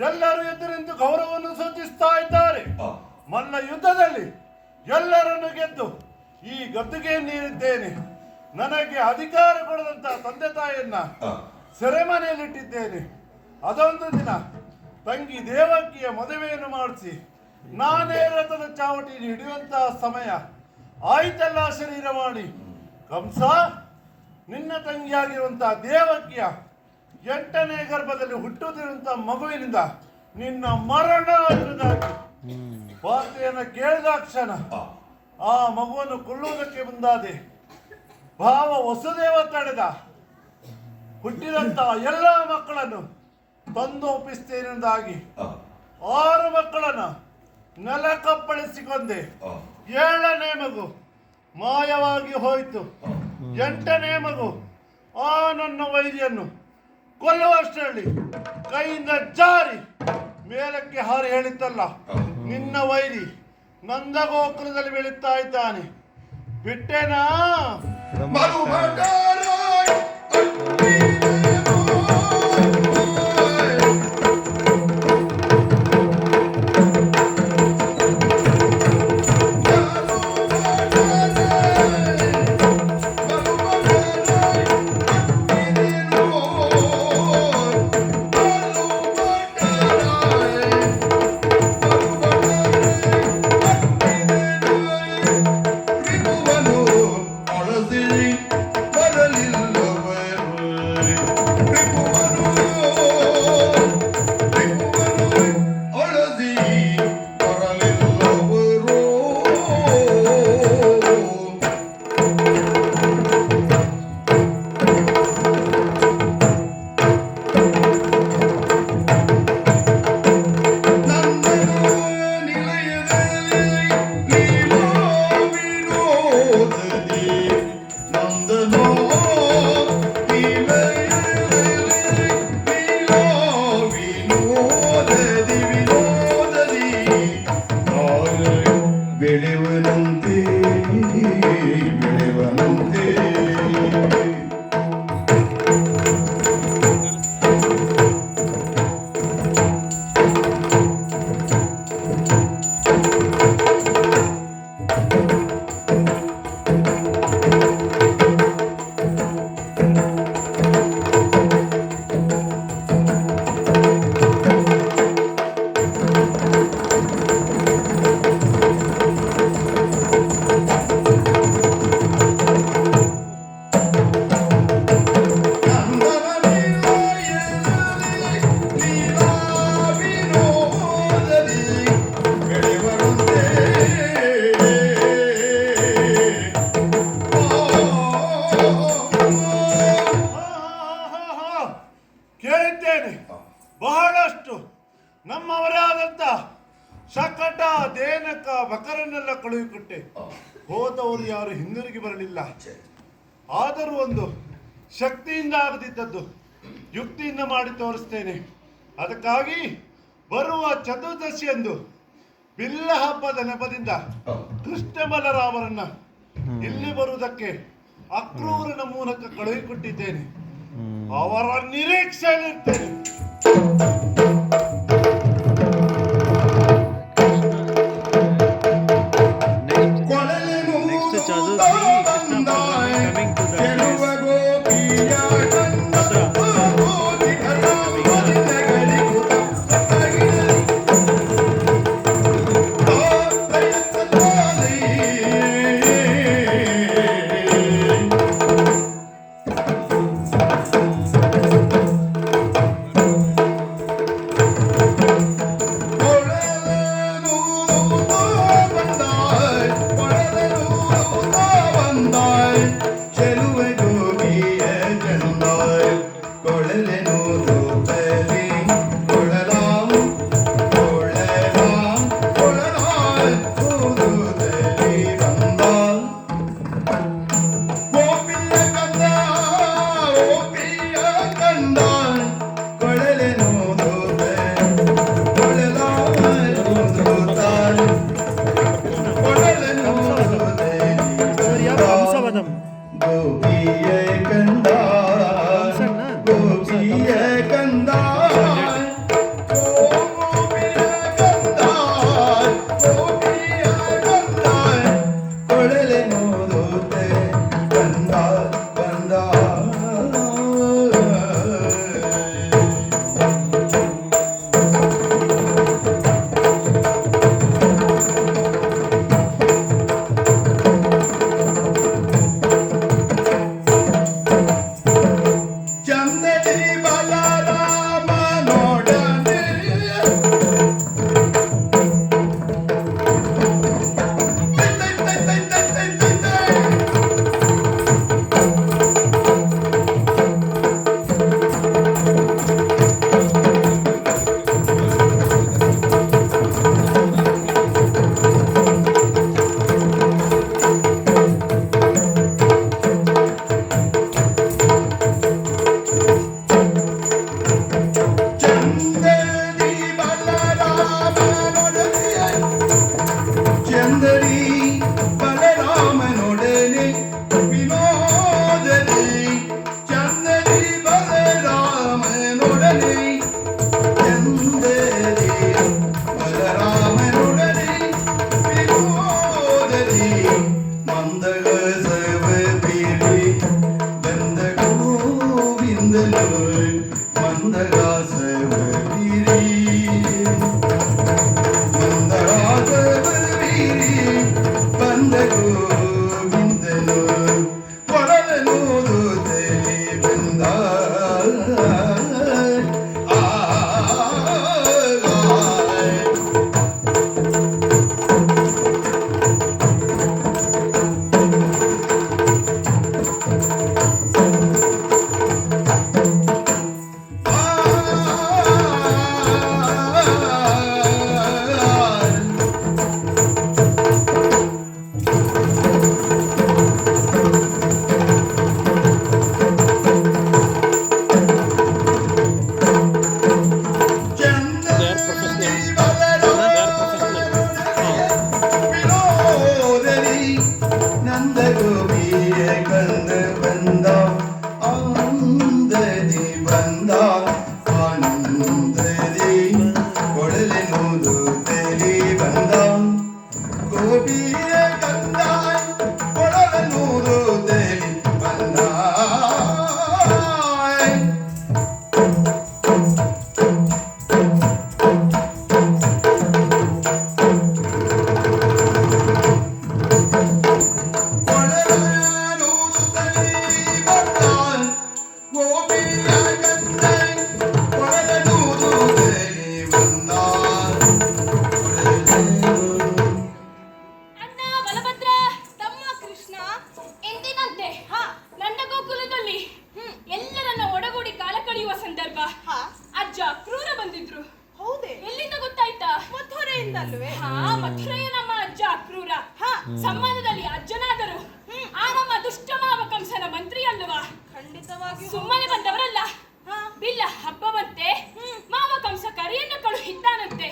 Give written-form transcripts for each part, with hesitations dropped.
ಎಲ್ಲರೂ ಎದುರೆಂದು ಗೌರವವನ್ನು ಸೂಚಿಸ್ತಾ ಇದ್ದಾರೆ. ಮಲ್ಲ ಯುದ್ಧದಲ್ಲಿ ಎಲ್ಲರನ್ನು ಗೆದ್ದು ಈ ಗದ್ದುಗೆ ನೀಡಿದ್ದೇನೆ. ನನಗೆ ಅಧಿಕಾರ ಕೊಡದಂತ ತಂದೆ ತಾಯಿಯನ್ನ ಸೆರೆಮನೆಯಲ್ಲಿಟ್ಟಿದ್ದೇನೆ. ಅದೊಂದು ದಿನ ತಂಗಿ ದೇವಕಿಯ ಮದುವೆಯನ್ನು ಮಾಡಿಸಿ ನಾನೇ ರಥದ ಚಾವಟಿ ಹಿಡಿಯುವಂತಹ ಸಮಯ ಆಯ್ತಲ್ಲ ಶರೀರವಾಣಿ. ಕಂಸ, ನಿನ್ನ ತಂಗಿಯಾಗಿರುವಂತಹ ದೇವಕಿಯ 8ನೇ ಗರ್ಭದಲ್ಲಿ ಹುಟ್ಟುತ್ತಿರುವಂತಹ ಮಗುವಿನಿಂದ ನಿನ್ನ ಮರಣ ಅನ್ನುವುದಾಗಿ ವಾರ್ತೆಯನ್ನು ಕೇಳಿದ ಕ್ಷಣ ಆ ಮಗುವನ್ನು ಕೊಲ್ಲುವುದಕ್ಕೆ ಮುಂದಾದೆ. ಭಾವ ವಸುದೇವ ತಡೆದ. ಹುಟ್ಟಿದಂತಹ ಎಲ್ಲ ಮಕ್ಕಳನ್ನು ತಂದು ಒಪ್ಪಿಸ್ತೇನೆಂದಾಗಿ 6 ಮಕ್ಕಳನ್ನು ನೆಲಕಪ್ಪಳಿಸಿಕೊಂಡೆ. 7ನೇ ಮಗು ಮಾಯವಾಗಿ ಹೋಯಿತು. 8ನೇ ಮಗು ಆ ನನ್ನ ವೈರಿಯನ್ನು ಕೊಲ್ಲುವಷ್ಟರಲ್ಲಿ ಕೈಯಿಂದ ಜಾರಿ ಮೇಲಕ್ಕೆ ಹಾರಿ ಹೇಳಿತ್ತಲ್ಲ, ನಿನ್ನ ವೈರಿ ನಂದಗೋಕುಲದಲ್ಲಿ ಬೆಳೀತಾ ಇದ್ದಾನೆ, ಬಿಟ್ಟೇನಾ? ಬಹಳಷ್ಟು ನಮ್ಮವರೇ ಆದಂತ ಶಕಟ ದೇನಕ ಬಕರನ್ನೆಲ್ಲ ಕಳುಹಿಕೊಟ್ಟೆ. ಹೋದವರು ಯಾರು ಹಿಂದಿರುಗಿ ಬರಲಿಲ್ಲ. ಆದರೂ ಒಂದು ಶಕ್ತಿಯಿಂದ ಆಗದಿದ್ದದ್ದು ಯುಕ್ತಿಯಿಂದ ಮಾಡಿ ತೋರಿಸ್ತೇನೆ. ಅದಕ್ಕಾಗಿ ಬರುವ ಚತುರ್ದಶಿಯಂದು ಬಿಲ್ಲ ಹಬ್ಬದ ನೆಪದಿಂದ ಕೃಷ್ಣ ಬಲರಾಮರನ್ನ ಇಲ್ಲಿ ಬರುವುದಕ್ಕೆ ಅಕ್ರೂರನ ಮೂಲಕ ಕಳುಹಿಕೊಟ್ಟಿದ್ದೇನೆ. ಅವರ ನಿರೀಕ್ಷೆಯಲ್ಲಿರ್ತೇನೆ. ಚಂದರಿ ಬಲರಾಮನೊಡನೆ ವಿನೋದರಿ ಚಂದರಿ ಬಲರಾಮನೊಡನೆ ಚಂದರಿ ಬಲರಾಮನೊಡನೆ ವಿನೋದರಿ ಮಂದಗಸವ ಬೀರಿ ಬಂದ ಗೋವಿಂದನು ಮಂದಗಾಸವ ಬೀರಿ ಬಂದ ಗೋವಿಂದನು ಕೊಡಲನೂದು ತಲೆ ಬಂದ ಮಥುರೆಯ ನಮ್ಮ ಅಜ್ಜ ಕ್ರೂರ ಸಂಬಂಧದಲ್ಲಿ ಅಜ್ಜನಾದರು ಆ ನಮ್ಮ ದುಷ್ಟ ಮಾವ ಕಂಸನ ಮಂತ್ರಿ ಅಲ್ಲವಾ? ಖಂಡಿತವಾಗಿ ಸುಮ್ಮನೆ ಬಂದವರಲ್ಲ. ಬಿಲ್ಲ ಹಬ್ಬವಂತೆ ಮಾವ ಕಂಸ ಕರೆಯನ್ನು ಕಳುಹಿದ್ದಾನಂತೆ.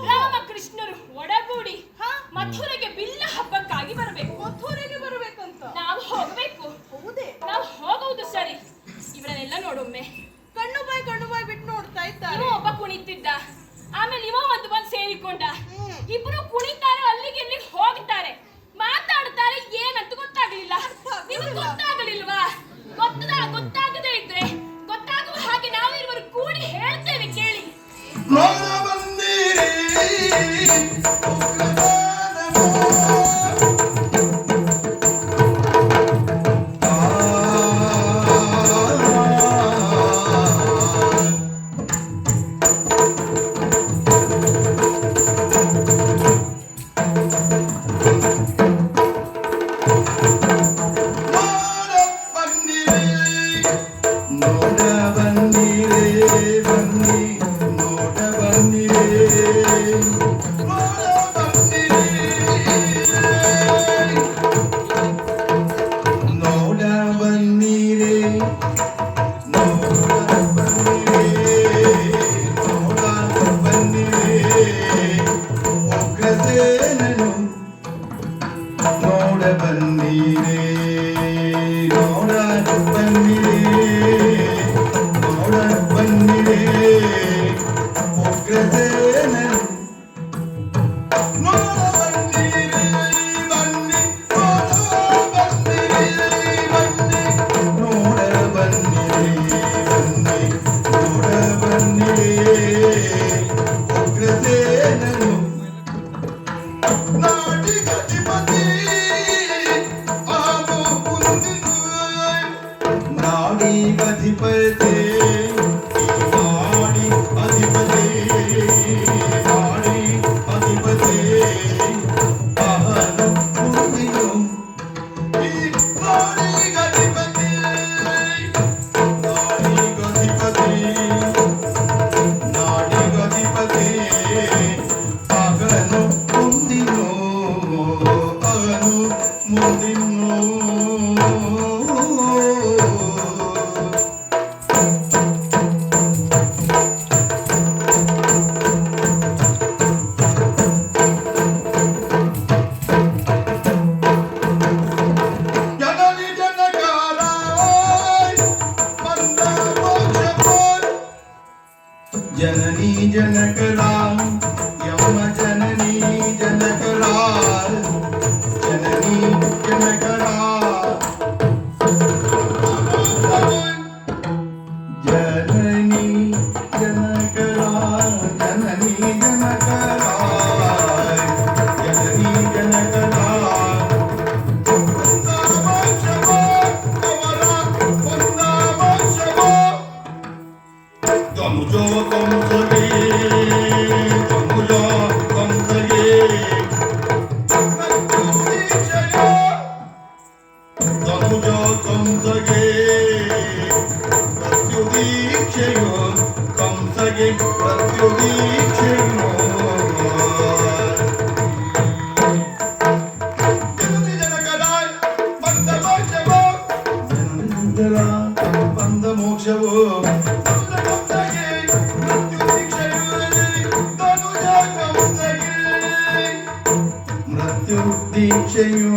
ರಾಮಕೃಷ್ಣರು ಒಡಗೂಡಿ ಮಥುರೆಗೆ ಬಿಲ್ಲ ಹಬ್ಬಕ್ಕಾಗಿ ಬರಬೇಕು. ಮಥುರೆಗೆ ಬರಬೇಕಂತ ನಾವು ಹೋಗಬೇಕು. ನಾವು ಹೋಗುವುದು ಸರಿ. ಇವರನ್ನೆಲ್ಲ ನೋಡೊಮ್ಮೆ. ಕಣ್ಣು ಬಾಯಿ ಬಿಟ್ಟು ನೋಡ್ತಾ ಇದ್ದಾರೆ. ಒಬ್ಬ ಕುಣಿತಿದ್ದ, ಆಮೇಲೆ ಇವ ಒಂದು ಬಂದು ಸೇರಿಕೊಂಡ. ಇಬ್ರು ಕುಣಿತಾರೆ, ಅಲ್ಲಿಗೆ ಇಲ್ಲಿಗೆ ಹೋಗ್ತಾರೆ, ಮಾತಾಡ್ತಾರೆ. ಏನಂತ ಗೊತ್ತಾಗಲಿಲ್ಲ. ನಿಮಗೆ ಗೊತ್ತಾಗಲಿಲ್ವಾ? ಗೊತ್ತಾಗದೇ ಇದ್ರೆ ಗೊತ್ತಾಗುವ ಹಾಗೆ ನಾವಿರುವರು ಕೂಡಿ ಹೇಳ್ತೇವೆ, ಕೇಳಿ. ಜನಕರ ಯಮ ಜನನಿ ಜನಕರ ಜನನಿ ಜನಕರ ಜನನಿ ಜನಕರ ಜನನಿ ಜನಕರ ಜನನಿ ಜನಕರ Kamujo kamsage, kamujo kamsage, kamujo kamsage, pratyudikshayo, kamsage, pratyudikshayo. Janani janakarai, banda mokshavu, janani janakarai, banda mokshavu. ಮೃತ್ಯು ದೀಕ್ಷೆಯೋ